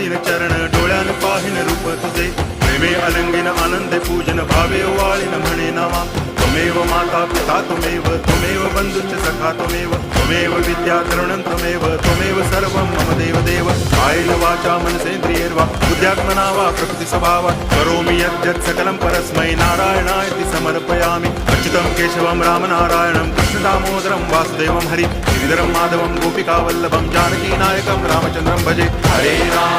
धरीन चरण डोळ्यान पाहिन रूप तुझे प्रेमे अलंगिन आनंदे पूजन भावे ओवाळीन म्हणे नामा त्वमेव माता पिता त्वमेव बंधुश्च सखा त्वमेव विद्या तरुणं त्वमेव सर्वं मम देव कायेन वाचा मनसेन्द्रियैर्वा बुद्ध्यात्मना वा प्रकृति स्वभावात् करोमि यद्यत् सकलं परस्मै नारायणायति समर्पयामि अच्युतं केशवं रामनारायणं कृष्णदामोदरं वासुदेवं हरि गिरिधरं माधवं गोपिकावल्लभं जानकीनायकं रामचन्द्रं भजे हरे राम